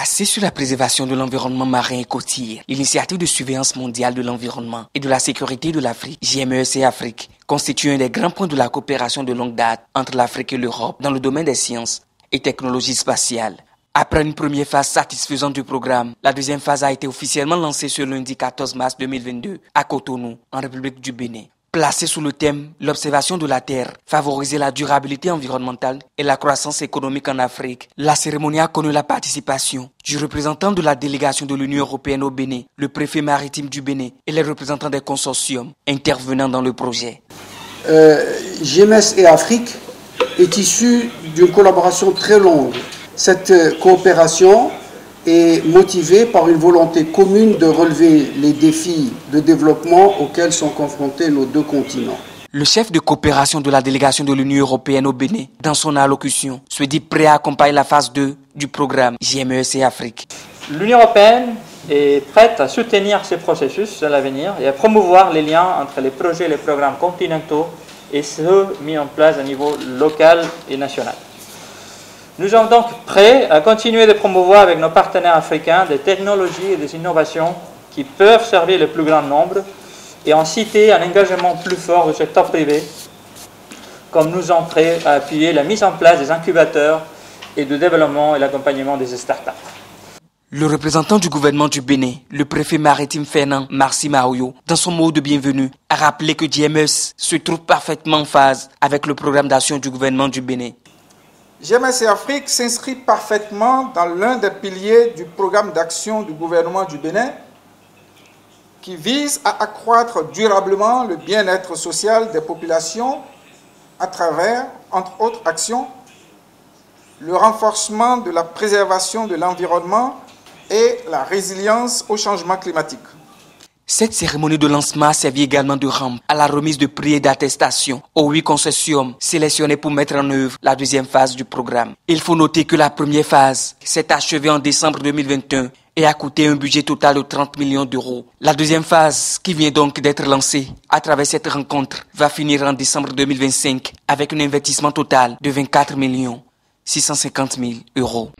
Axée sur la préservation de l'environnement marin et côtier, l'initiative de surveillance mondiale de l'environnement et de la sécurité de l'Afrique, JMEC Afrique, constitue un des grands points de la coopération de longue date entre l'Afrique et l'Europe dans le domaine des sciences et technologies spatiales. Après une première phase satisfaisante du programme, la deuxième phase a été officiellement lancée ce lundi 14 mars 2022 à Cotonou, en République du Bénin. Placée sous le thème « L'observation de la Terre, favoriser la durabilité environnementale et la croissance économique en Afrique », la cérémonie a connu la participation du représentant de la délégation de l'Union européenne au Bénin, le préfet maritime du Bénin et les représentants des consortiums intervenant dans le projet. JMEC Afrique est issue d'une collaboration très longue. Cette coopération est motivée par une volonté commune de relever les défis de développement auxquels sont confrontés nos deux continents. Le chef de coopération de la délégation de l'Union européenne au Bénin, dans son allocution, se dit prêt à accompagner la phase 2 du programme JMEC Afrique. L'Union européenne est prête à soutenir ces processus à l'avenir et à promouvoir les liens entre les projets et les programmes continentaux et ceux mis en place à niveau local et national. Nous sommes donc prêts à continuer de promouvoir avec nos partenaires africains des technologies et des innovations qui peuvent servir le plus grand nombre et inciter un engagement plus fort du secteur privé, comme nous sommes prêts à appuyer la mise en place des incubateurs et de développement et l'accompagnement des startups. Le représentant du gouvernement du Bénin, le préfet maritime Fernand Marci Maoyo, dans son mot de bienvenue, a rappelé que JMEC se trouve parfaitement en phase avec le programme d'action du gouvernement du Bénin. JMEC Afrique s'inscrit parfaitement dans l'un des piliers du programme d'action du gouvernement du Bénin qui vise à accroître durablement le bien-être social des populations à travers, entre autres actions, le renforcement de la préservation de l'environnement et la résilience au changement climatique. Cette cérémonie de lancement a servi également de rampe à la remise de prix et d'attestations aux 8 consortiums sélectionnés pour mettre en œuvre la deuxième phase du programme. Il faut noter que la première phase s'est achevée en décembre 2021 et a coûté un budget total de 30 millions d'euros. La deuxième phase, qui vient donc d'être lancée à travers cette rencontre, va finir en décembre 2025 avec un investissement total de 24 650 000 euros.